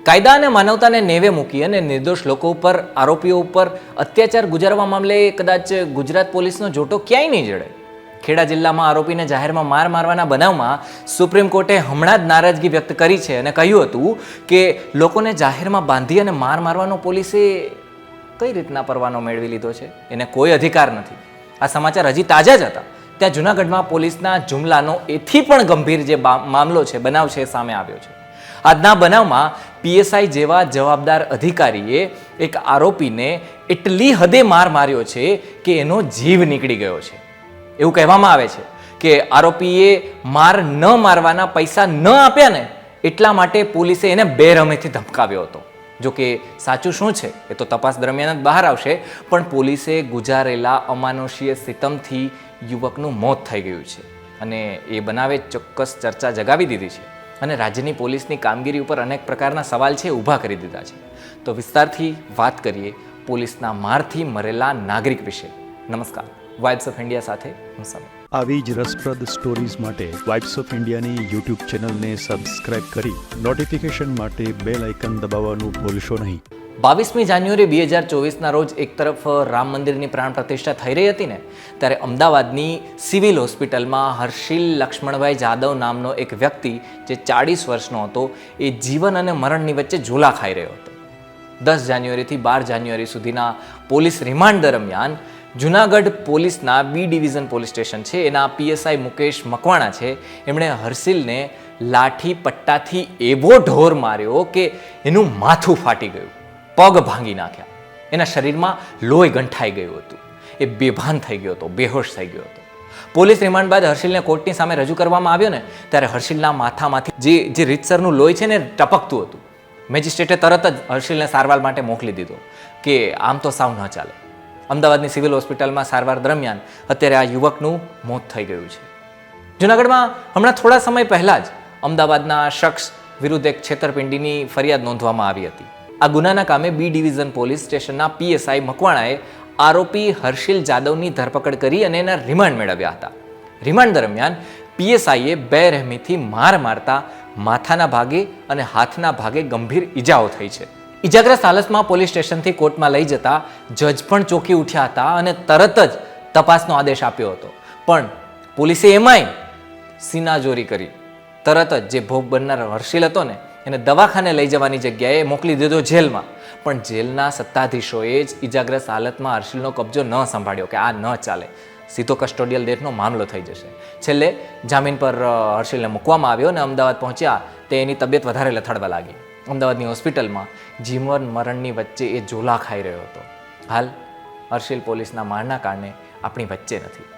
કાયદા અને માનવતાને નેવે મૂકી અને નિર્દોષ લોકો ઉપર આરોપીઓ ઉપર અત્યાચાર ગુજારવા મામલે કદાચ ગુજરાત પોલીસનો જોટો ક્યાંય નહીં જડે. ખેડા જિલ્લામાં આરોપીને જાહેરમાં માર મારવાના બનાવમાં સુપ્રીમ કોર્ટે હમણાં જ નારાજગી વ્યક્ત કરી છે અને કહ્યું હતું કે લોકોને જાહેરમાં બાંધી અને માર મારવાનો પોલીસે કઈ રીતના પરવાનો મેળવી લીધો છે, એને કોઈ અધિકાર નથી. આ સમાચાર હજી તાજા જ હતા ત્યાં જૂનાગઢમાં પોલીસના જુમલાનો એથી પણ ગંભીર જે મામલો છે, બનાવ છે, સામે આવ્યો છે. આજના બનાવમાં પીએસઆઈ જેવા જવાબદાર અધિકારીએ એક આરોપીને એટલી હદે માર માર્યો છે કે એનો જીવ નીકળી ગયો છે. એવું કહેવામાં આવે છે કે આરોપીએ માર ન મારવાના પૈસા ન આપ્યા ને એટલા માટે પોલીસે એને બેરહમીથી ધમકાવ્યો હતો. જો કે સાચું શું છે એ તો તપાસ દરમિયાન જ બહાર આવશે, પણ પોલીસે ગુજારેલા અમાનુષીય સિતમથી યુવકનું મોત થઈ ગયું છે અને એ બનાવે ચોક્કસ ચર્ચા જગાવી દીધી છે અને રાજ્યની પોલીસની કામગીરી ઉપર અનેક પ્રકારના સવાલ છે ઊભા કરી દીધા છે. તો વિસ્તારથી વાત કરીએ પોલીસના મારથી મરેલા નાગરિક વિશે. નમસ્કાર, વાઇબ્સ ઓફ ઇન્ડિયા સાથે હું સમીર. આવી જ રસપ્રદ સ્ટોરીઝ માટે વાઇબ્સ ઓફ ઇન્ડિયાની યુટ્યુબ ચેનલને સબસ્ક્રાઇબ કરી નોટિફિકેશન માટે બેલ આઇકન દબાવવાનું ભૂલશો નહીં. 22મી જાન્યુઆરી 2024ના રોજ એક તરફ રામ મંદિરની પ્રાણ પ્રતિષ્ઠા થઈ રહી હતી ને ત્યારે અમદાવાદની સિવિલ હોસ્પિટલમાં હર્ષિલ લક્ષ્મણભાઈ જાદવ નામનો એક વ્યક્તિ જે 40 વર્ષનો હતો એ જીવન અને મરણની વચ્ચે ઝૂલા ખાઈ રહ્યો હતો. 10 જાન્યુઆરીથી 12 જાન્યુઆરી સુધીના પોલીસ રિમાન્ડ દરમિયાન જૂનાગઢ પોલીસના બી ડિવિઝન પોલીસ સ્ટેશન છે એના પીએસઆઈ મુકેશ મકવાણા છે, એમણે હર્ષિલને લાઠી પટ્ટાથી એવો ઢોર માર્યો કે એનું માથું ફાટી ગયું, પગ ભાંગી નાખ્યા, એના શરીરમાં લોહી ગંઠાઈ ગયું હતું, એ બેભાન થઈ ગયો હતો, બેહોશ થઈ ગયો હતો. પોલીસ રિમાન્ડ બાદ હર્ષિલને કોર્ટની સામે રજૂ કરવામાં આવ્યો ને ત્યારે હર્ષિલના માથામાંથી જે રીતસરનું લોહી છે ને ટપકતું હતું. મેજિસ્ટ્રેટે તરત જ હર્ષિલને સારવાર માટે મોકલી દીધો કે આમ તો સાવ ન ચાલે. અમદાવાદની સિવિલ હોસ્પિટલમાં સારવાર દરમિયાન અત્યારે આ યુવકનું મોત થઈ ગયું છે. જૂનાગઢમાં હમણાં થોડા સમય પહેલા જ અમદાવાદના શખ્સ વિરુદ્ધ એક છેતરપિંડીની ફરિયાદ નોંધવામાં આવી હતી. આ ગુનાના કામે બી ડિવિઝન પોલીસ સ્ટેશનના પીએસઆઈ મકવાણાએ આરોપી હર્ષિલ જાદવની ધરપકડ કરી અને એના રિમાન્ડ મેળવ્યા હતા. રિમાન્ડ દરમિયાન પીએસઆઈએ બેરહેમીથી માર મારતા માથાના ભાગે અને હાથના ભાગે ગંભીર ઈજાઓ થઈ છે. ઇજાગ્રસ્ત હાલતમાં પોલીસ સ્ટેશનથી કોર્ટમાં લઈ જતા જજ પણ ચોંકી ઉઠ્યા હતા અને તરત જ તપાસનો આદેશ આપ્યો હતો. પણ પોલીસે એમાંય સીનાજોરી કરી. તરત જ જે ભોગ બનનાર હર્ષિલ હતો ને એને દવાખાને લઈ જવાની જગ્યાએ મોકલી દીધો જેલમાં. પણ જેલના સત્તાધીશોએ જ ઇજાગ્રસ્ત હાલતમાં હર્ષિલનો કબજો ન સંભાળ્યો કે આ ન ચાલે, સીધો કસ્ટોડિયલ ડેથનો મામલો થઈ જશે. છેલ્લે જામીન પર હર્ષિલને મૂકવામાં આવ્યો અને અમદાવાદ પહોંચ્યા તે એની તબિયત વધારે લથડવા લાગી. અમદાવાદની હોસ્પિટલમાં જીવન મરણની વચ્ચે એ ઝોલા ખાઈ રહ્યો હતો. હાલ હર્ષિલ પોલીસના મારના કારણે આપણી વચ્ચે નથી.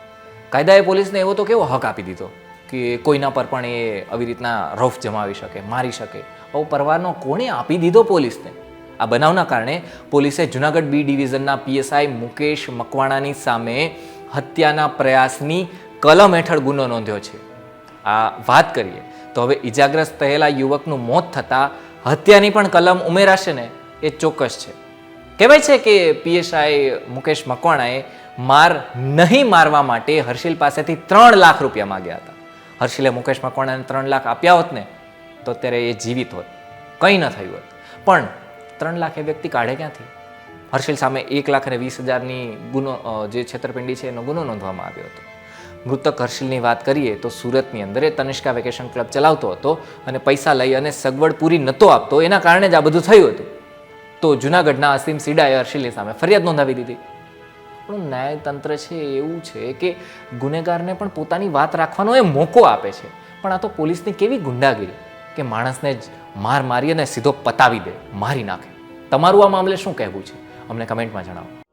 કાયદાએ પોલીસને એવો તો કેવો હક આપી દીધો કે કોઈના પર પણ એ આવી રીતના રૌફ જમાવી શકે, મારી શકે. આવો પરવાનો કોણે આપી દીધો પોલીસને? આ બનાવના કારણે પોલીસે જૂનાગઢ બી ડિવિઝનના પીએસઆઈ મુકેશ મકવાણાની સામે હત્યાના પ્રયાસની કલમ હેઠળ ગુનો નોંધ્યો છે. આ વાત કરીએ તો હવે ઇજાગ્રસ્ત થયેલા યુવકનું મોત થતાં હત્યાની પણ કલમ ઉમેરાશે ને એ ચોક્કસ છે. કહેવાય છે કે પીએસઆઈ મુકેશ મકવાણાએ માર નહીં મારવા માટે હર્ષિલ પાસેથી 3 લાખ રૂપિયા માંગ્યા હતા. હર્ષિલે મુકેશ મકવાણાને 3 લાખ આપ્યા હોત ને તો અત્યારે એ જીવિત હોત, કંઈ ન થયું હોત. પણ 3 લાખ એ વ્યક્તિ કાઢે ક્યાંથી? હર્ષિલ સામે 1,20,000ની ગુનો જે છેતરપિંડી છે એનો ગુનો નોંધવામાં આવ્યો હતો. મૃતક હર્ષિલની વાત કરીએ તો સુરતની અંદર એ તનિષ્કા વેકેશન ક્લબ ચલાવતો હતો અને પૈસા લઈ અને સગવડ પૂરી નહોતો આપતો, એના કારણે જ આ બધું થયું હતું. તો જૂનાગઢના અસીમ સીડાએ હર્ષિલની સામે ફરિયાદ નોંધાવી દીધી. પણ ન્યાયતંત્ર છે એવું છે કે ગુનેગારને પણ પોતાની વાત રાખવાનો એ મોકો આપે છે. પણ આ તો પોલીસની કેવી ગુંડાગીરી કે માણસને જ મારી અને સીધો પતાવી દે, મારી નાખે. તમારું આ મામલે શું કહેવું છે? અમને કમેન્ટમાં જણાવો.